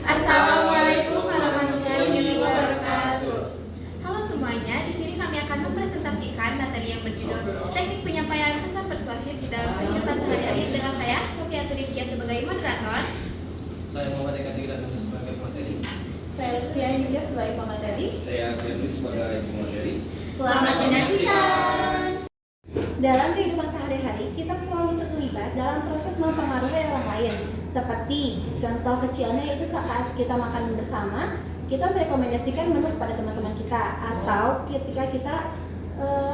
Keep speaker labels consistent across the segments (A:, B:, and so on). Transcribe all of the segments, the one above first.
A: Assalamualaikum warahmatullahi wabarakatuh.
B: Halo semuanya, di sini kami akan mempresentasikan materi yang berjudul Teknik Penyampaian Pesan Persuasif di dalam Kehidupan Sehari-hari dengan saya, Sofia Turiskia sebagai moderator.
C: Saya Muhammad Eka Tigran sebagai pemateri.
A: Saya Lutfi Emilia sebagai pemateri.
C: Saya Firlis sebagai pemateri.
A: Selamat menyaksikan.
D: Dalam kehidupan sehari-hari, kita selalu terlibat dalam proses mempengaruhi orang lain. Seperti contoh kecilnya itu saat kita makan bersama, kita merekomendasikan menu kepada teman-teman kita, atau ketika kita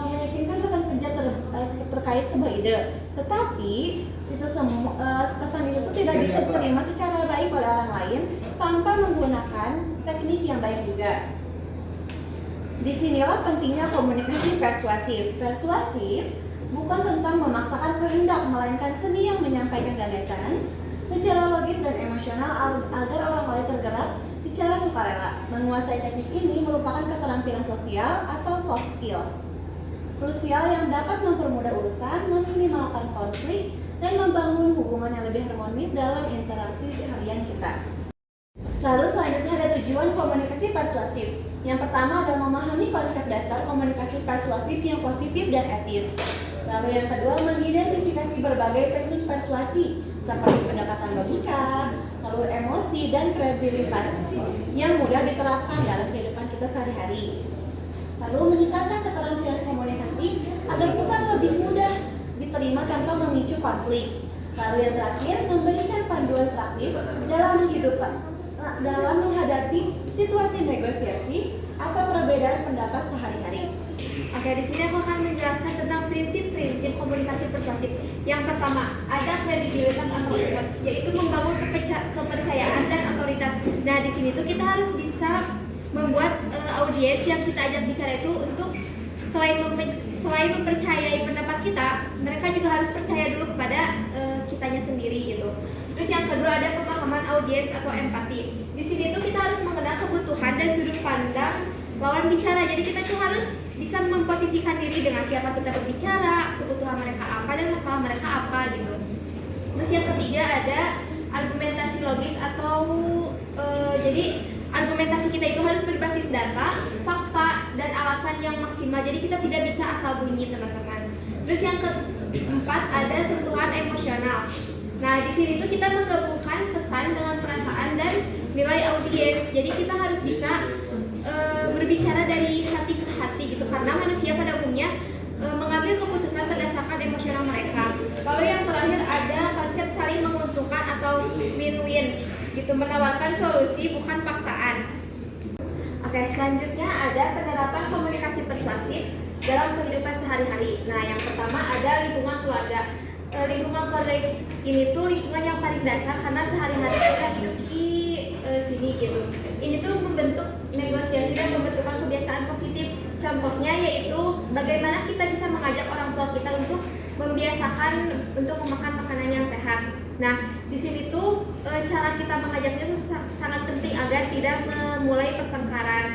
D: meyakinkan rekan kerja terkait sebuah ide. Tetapi itu semua pesan itu tidak bisa diterima secara baik oleh orang lain tanpa menggunakan teknik yang baik juga. Disinilah pentingnya komunikasi persuasif. Persuasif bukan tentang memaksakan kehendak, melainkan seni yang menyampaikan gagasan secara logis dan emosional agar orang lain tergerak secara sukarela. Menguasai teknik ini merupakan keterampilan sosial atau soft skill krusial yang dapat mempermudah urusan, meminimalkan konflik, dan membangun hubungan yang lebih harmonis dalam interaksi harian kita. Lalu selanjutnya ada tujuan komunikasi persuasif. Yang pertama adalah memahami konsep dasar komunikasi persuasif yang positif dan etis. Lalu yang kedua, mengidentifikasi berbagai teknik persuasi seperti pendekatan logika, lalu emosi, dan kredibilitas yang mudah diterapkan dalam kehidupan kita sehari-hari. Lalu meningkatkan keterampilan komunikasi agar pesan lebih mudah diterima tanpa memicu konflik. Lalu yang terakhir, memberikan panduan praktis dalam menghadapi situasi negosiasi atau perbedaan pendapat sehari-hari.
B: Oke, di sini aku akan menjelaskan tentang prinsip-prinsip komunikasi persuasif. Yang pertama, ada kredibilitas atau etos, yaitu membangun kepercayaan dan otoritas. Nah, di sini tuh kita harus bisa membuat audiens yang kita ajak bicara itu untuk selain mempercayai pendapat kita, mereka juga harus percaya dulu kepada kitanya sendiri gitu. Terus yang kedua ada pemahaman audiens atau empati. Di sini tuh kita harus mengenal kebutuhan dan sudut pandang lawan bicara. Jadi kita tuh harus bisa memposisikan diri dengan siapa kita berbicara, kebutuhan mereka apa dan masalah mereka apa gitu. Terus yang ketiga ada argumentasi logis atau jadi argumentasi kita itu harus berbasis data, fakta, dan alasan yang maksimal. Jadi kita tidak bisa asal bunyi, teman-teman. Terus yang keempat ada sentuhan emosional. Nah, di sini tuh kita menggabungkan pesan dengan perasaan dan nilai audiens. Jadi kita harus bisa berbicara dari hati ke hati gitu, karena manusia pada umumnya mengambil keputusan berdasarkan emosional mereka. Lalu yang terakhir ada konsep saling menguntungkan atau win-win gitu, menawarkan solusi bukan paksaan. Oke, selanjutnya ada penerapan komunikasi persuasif dalam kehidupan sehari-hari. Nah, yang pertama ada lingkungan keluarga. Lingkungan keluarga ini tuh lingkungan yang paling dasar karena sehari-hari kita hidup di sini gitu. Ini tuh membentuk negosiasi dan pembentukan kebiasaan positif. Contohnya yaitu bagaimana kita bisa mengajak orang tua kita untuk membiasakan untuk memakan makanan yang sehat. Nah, di sini tuh cara kita mengajaknya sangat penting agar tidak memulai pertengkaran.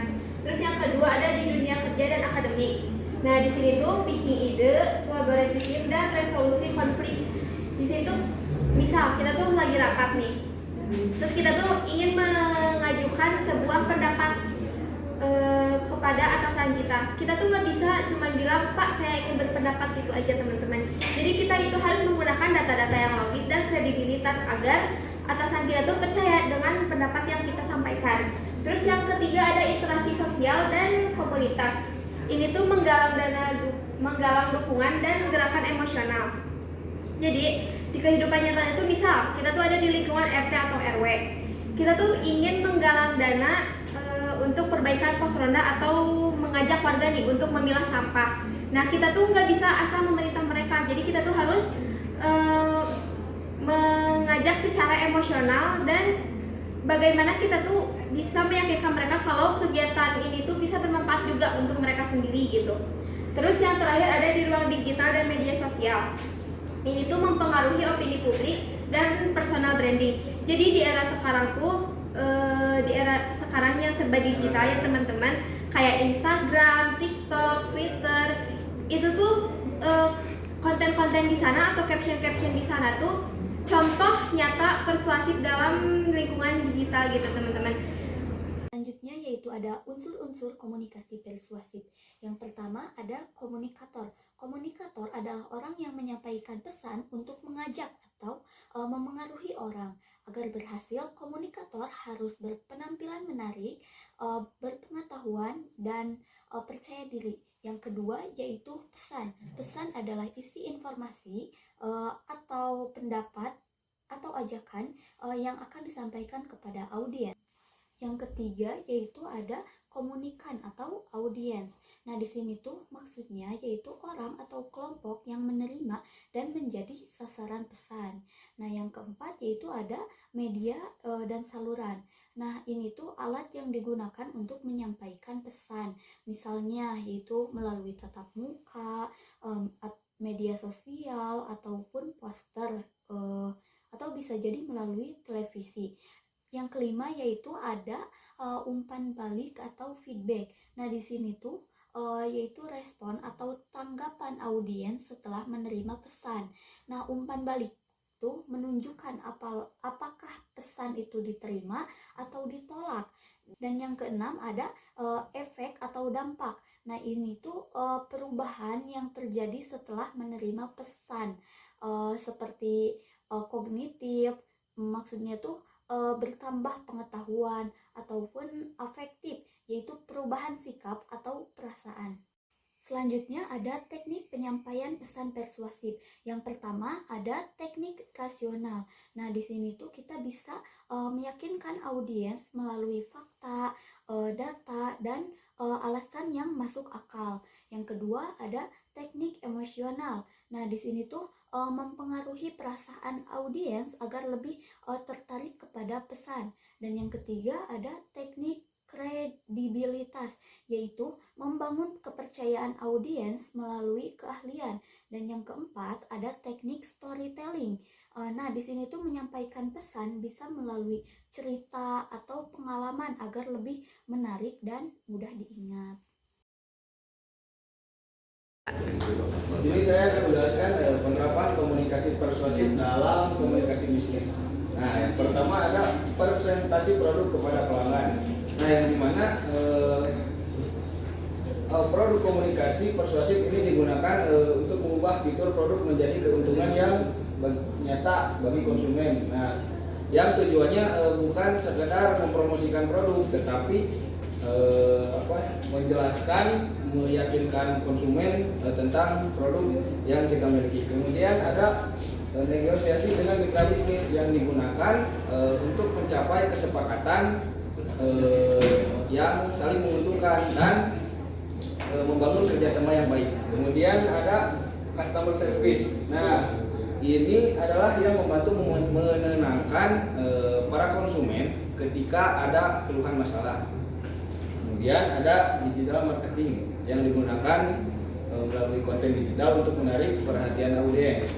B: Terus yang kedua ada di dunia kerja dan akademik. Nah, di sini tuh pitching ide, kolaborasi tim, dan resolusi konflik. Di sini tuh misal kita tuh lagi rapat nih. Terus kita tuh ingin mengajukan sebuah pendapat kepada atasan kita. Kita tuh nggak bisa cuma bilang, Pak, saya ingin berpendapat, gitu aja, teman-teman. Jadi kita itu harus menggunakan data-data yang logis dan kredibilitas agar atasan kita tuh percaya dengan pendapat yang kita sampaikan. Terus yang ketiga ada interaksi sosial dan komunitas. Ini tuh menggalang dukungan dan gerakan emosional. Jadi di kehidupan nyata itu misal kita tuh ada di lingkungan RT atau RW. Kita tuh ingin menggalang dana untuk perbaikan pos ronda atau mengajak warga nih untuk memilah sampah. Nah, kita tuh nggak bisa asal memerintah mereka. Jadi kita tuh harus mengajak secara emosional dan bagaimana kita tuh bisa meyakinkan mereka kalau kegiatan ini tuh bisa bermanfaat juga untuk mereka sendiri gitu. Terus yang terakhir ada di ruang digital dan media sosial. Ini tuh mempengaruhi opini publik dan personal branding. Jadi di era sekarang tuh di era sekarang yang serba digital ya teman-teman, kayak Instagram, TikTok, Twitter, itu tuh konten-konten di sana atau caption-caption di sana tuh contoh nyata persuasif dalam lingkungan digital gitu teman-teman.
E: Selanjutnya yaitu ada unsur-unsur komunikasi persuasif. Yang pertama ada komunikator. Komunikator adalah orang yang menyampaikan pesan untuk mengajak atau memengaruhi orang. Agar berhasil, komunikator harus berpenampilan menarik, berpengetahuan, dan percaya diri. Yang kedua yaitu pesan. Pesan adalah isi informasi atau pendapat atau ajakan yang akan disampaikan kepada audiens. Yang ketiga yaitu ada komunikan atau audiens. Nah, di sini tuh maksudnya yaitu orang atau kelompok yang menerima dan menjadi sasaran pesan. Nah, yang keempat yaitu ada media dan saluran. Nah, ini tuh alat yang digunakan untuk menyampaikan pesan. Misalnya yaitu melalui tatap muka, media sosial ataupun poster atau bisa jadi melalui televisi. Yang kelima yaitu ada umpan balik atau feedback. Nah, di sini tuh yaitu respon atau tanggapan audiens setelah menerima pesan. Nah, umpan balik itu menunjukkan apakah pesan itu diterima atau ditolak. Dan yang keenam ada efek atau dampak. Nah, ini tuh perubahan yang terjadi setelah menerima pesan seperti kognitif, maksudnya tuh bertambah pengetahuan ataupun afektif, yaitu perubahan sikap atau perasaan. Selanjutnya ada teknik penyampaian pesan persuasif. Yang pertama ada teknik rasional. Nah, di sini tuh kita bisa meyakinkan audiens melalui fakta, data, dan alasan yang masuk akal. Yang kedua ada teknik emosional. Nah, di sini tuh mempengaruhi perasaan audiens agar lebih tertarik kepada pesan. Dan yang ketiga ada teknik kredibilitas, yaitu membangun kepercayaan audiens melalui keahlian. Dan yang keempat ada teknik storytelling. Nah, di sini tuh menyampaikan pesan bisa melalui cerita atau pengalaman agar lebih menarik dan mudah diingat.
C: Di sini saya akan menjelaskan penerapan komunikasi persuasif dalam komunikasi bisnis. Nah, yang pertama ada presentasi produk kepada pelanggan. Nah, yang dimana produk komunikasi persuasif ini digunakan untuk mengubah fitur produk menjadi keuntungan yang nyata bagi konsumen. Nah, yang tujuannya bukan sekedar mempromosikan produk, tetapi menjelaskan, meyakinkan konsumen tentang produk yang kita miliki. Kemudian ada negosiasi dengan mitra bisnis yang digunakan untuk mencapai kesepakatan yang saling menguntungkan dan membangun kerjasama yang baik. Kemudian ada customer service. Nah, ini adalah yang membantu menenangkan para konsumen ketika ada keluhan masalah. Kemudian ada digital marketing yang digunakan melalui konten digital untuk menarik perhatian audiens.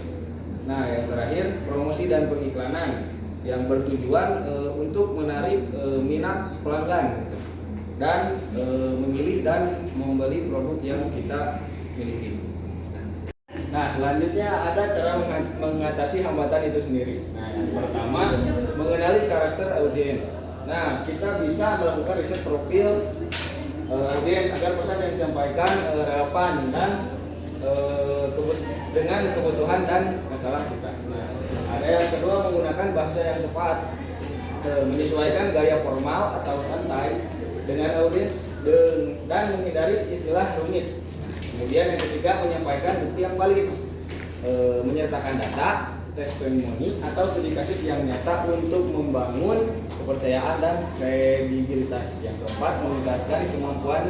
C: Nah, yang terakhir promosi dan pengiklanan yang bertujuan untuk menarik minat pelanggan dan memilih dan membeli produk yang kita miliki. Nah, selanjutnya ada cara mengatasi hambatan itu sendiri. Nah, yang pertama mengenali karakter audiens. Nah, kita bisa melakukan riset profil audiens agar pesan yang disampaikan relevan dan dengan kebutuhan dan masalah kita. Nah, ada yang kedua menggunakan bahasa yang tepat, menyesuaikan gaya formal atau santai dengan audiens dan menghindari istilah rumit. Kemudian yang ketiga menyampaikan bukti yang valid, menyertakan data, testimoni atau studi kasus yang nyata untuk membangun kepercayaan dan kredibilitas. Yang keempat meningkatkan kemampuan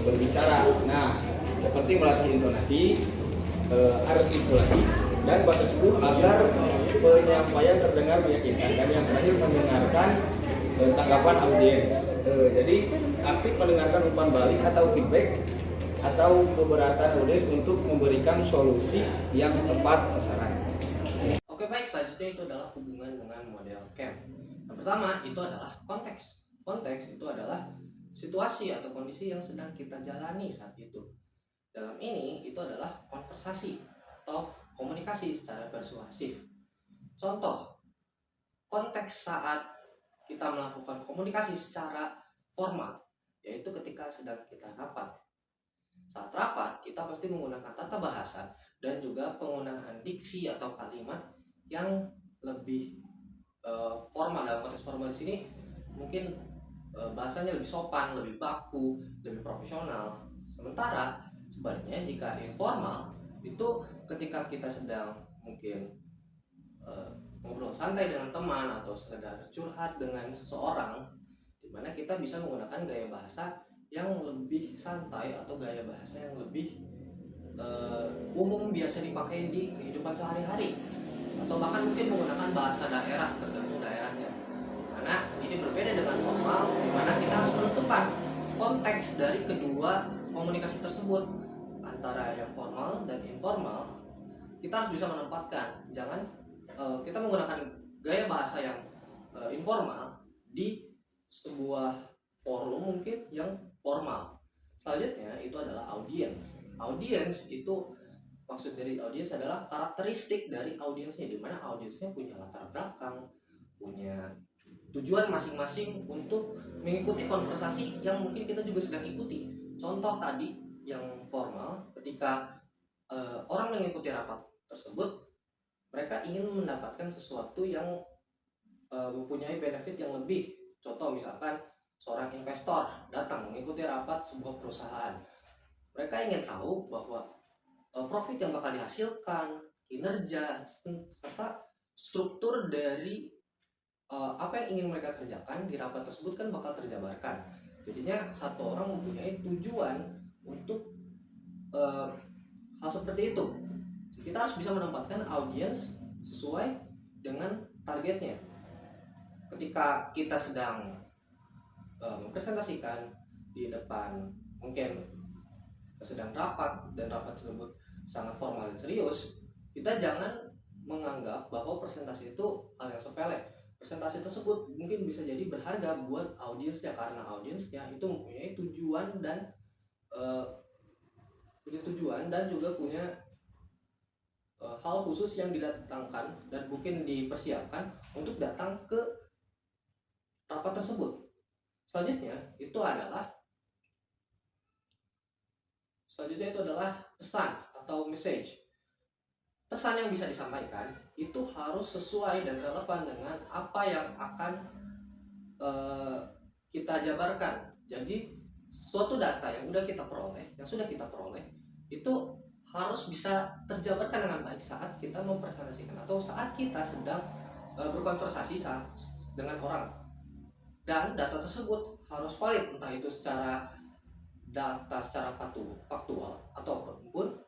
C: berbicara. Nah, seperti melatih intonasi, artikulasi, dan bahasa tubuh agar penyampaian terdengar meyakinkan. Dan yang terakhir mendengarkan tanggapan audiens. Jadi aktif mendengarkan umpan balik atau feedback atau keberatan audiens untuk memberikan solusi yang tepat sasaran.
F: Oke, baik, selanjutnya itu adalah hubungan dengan model CAM. Yang pertama itu adalah konteks. Konteks itu adalah situasi atau kondisi yang sedang kita jalani saat itu. Dalam ini itu adalah konversasi atau komunikasi secara persuasif. Contoh, konteks saat kita melakukan komunikasi secara formal, yaitu ketika sedang kita rapat. Saat rapat, kita pasti menggunakan tata bahasa dan juga penggunaan diksi atau kalimat yang lebih formal. Dalam konteks formal di sini mungkin bahasanya lebih sopan, lebih baku, lebih profesional. Sementara sebaliknya jika informal itu ketika kita sedang mungkin ngobrol santai dengan teman atau sekedar curhat dengan seseorang, di mana kita bisa menggunakan gaya bahasa yang lebih santai atau gaya bahasa yang lebih umum biasa dipakai di kehidupan sehari-hari, atau bahkan mungkin menggunakan bahasa daerah tergantung daerahnya. Karena ini berbeda dengan formal, di mana kita harus menentukan konteks dari kedua komunikasi tersebut antara yang formal dan informal. Kita harus bisa menempatkan, jangan kita menggunakan gaya bahasa yang informal di sebuah forum mungkin yang formal. Selanjutnya itu adalah audiens. Audiens itu, maksud dari audiens adalah karakteristik dari audiensnya, di mana audiensnya punya latar belakang, punya tujuan masing-masing untuk mengikuti konversasi yang mungkin kita juga sedang ikuti. Contoh tadi yang formal, ketika orang mengikuti rapat tersebut, mereka ingin mendapatkan sesuatu yang mempunyai benefit yang lebih. Contoh misalkan seorang investor datang mengikuti rapat sebuah perusahaan, mereka ingin tahu bahwa profit yang bakal dihasilkan, kinerja, serta struktur dari apa yang ingin mereka kerjakan di rapat tersebut kan bakal terjabarkan. Jadinya satu orang mempunyai tujuan untuk hal seperti itu. Kita harus bisa menempatkan audiens sesuai dengan targetnya. Ketika kita sedang mempresentasikan di depan, mungkin sedang rapat dan rapat tersebut sangat formal dan serius, kita jangan menganggap bahwa presentasi itu hal yang sepele. Presentasi tersebut mungkin bisa jadi berharga buat audiensnya, karena audiensnya itu mempunyai tujuan dan juga punya hal khusus yang didatangkan dan mungkin dipersiapkan untuk datang ke rapat tersebut. Selanjutnya itu adalah pesan atau message. Pesan yang bisa disampaikan itu harus sesuai dan relevan dengan apa yang akan kita jabarkan. Jadi suatu data yang sudah kita peroleh itu harus bisa terjabarkan dengan baik saat kita mempresentasikan atau saat kita sedang berkonversasi dengan orang. Dan data tersebut harus valid, entah itu secara data secara faktual ataupun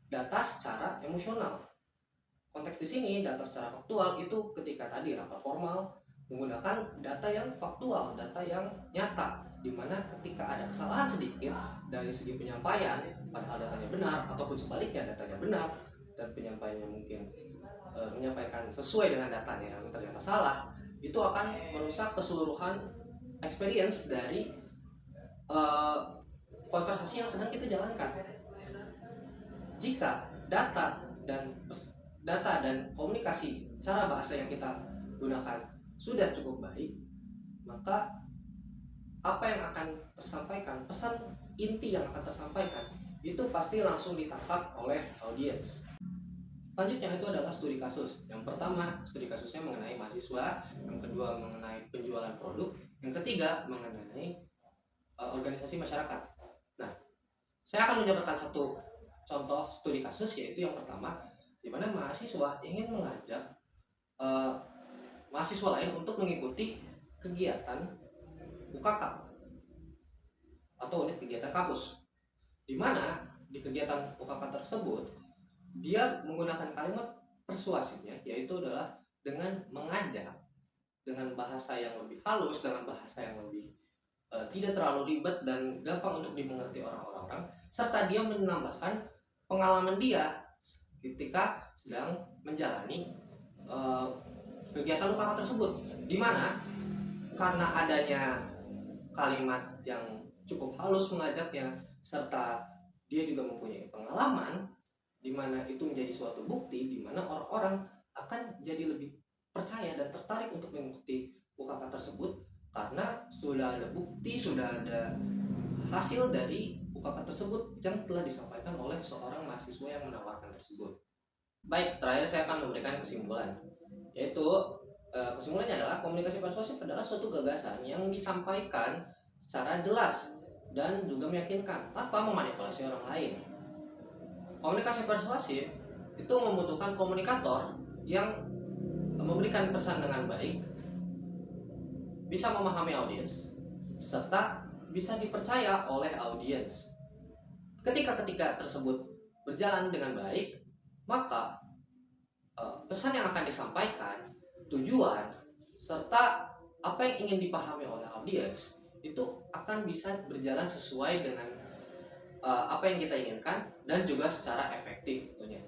F: data secara emosional. Konteks di sini data secara faktual itu ketika tadi rapat formal menggunakan data yang faktual, data yang nyata, di mana ketika ada kesalahan sedikit dari segi penyampaian, padahal datanya benar, ataupun sebaliknya datanya benar dan penyampaiannya mungkin menyampaikan sesuai dengan datanya yang ternyata salah, itu akan merusak keseluruhan experience dari konversasi yang sedang kita jalankan. Jika data dan komunikasi cara bahasa yang kita gunakan sudah cukup baik, maka apa yang akan tersampaikan, pesan inti yang akan tersampaikan itu pasti langsung ditangkap oleh audiens. Selanjutnya itu adalah studi kasus. Yang pertama, studi kasusnya mengenai mahasiswa, yang kedua mengenai penjualan produk, yang ketiga mengenai organisasi masyarakat. Nah, saya akan menjabarkan satu contoh studi kasus, yaitu yang pertama, di mana mahasiswa ingin mengajak mahasiswa lain untuk mengikuti kegiatan UKK atau unit kegiatan kampus, di mana di kegiatan UKK tersebut dia menggunakan kalimat persuasifnya, yaitu adalah dengan mengajak dengan bahasa yang lebih halus, dengan bahasa yang lebih tidak terlalu ribet dan gampang untuk dimengerti orang-orang, serta dia menambahkan pengalaman dia ketika sedang menjalani kegiatan UKK tersebut, di mana karena adanya kalimat yang cukup halus mengajaknya, serta dia juga mempunyai pengalaman, di mana itu menjadi suatu bukti di mana orang-orang akan jadi lebih percaya dan tertarik untuk mengikuti UKK tersebut karena sudah ada bukti, sudah ada hasil dari UKK tersebut yang telah disampaikan oleh seorang mahasiswa yang menawarkan tersebut. Baik, terakhir saya akan memberikan kesimpulan, yaitu kesimpulannya adalah komunikasi persuasif adalah suatu gagasan yang disampaikan secara jelas dan juga meyakinkan tanpa memanipulasi orang lain. Komunikasi persuasif itu membutuhkan komunikator yang memberikan pesan dengan baik, bisa memahami audiens, serta bisa dipercaya oleh audiens. Ketika tersebut berjalan dengan baik, maka pesan yang akan disampaikan, tujuan, serta apa yang ingin dipahami oleh audiens itu akan bisa berjalan sesuai dengan apa yang kita inginkan dan juga secara efektif tentunya.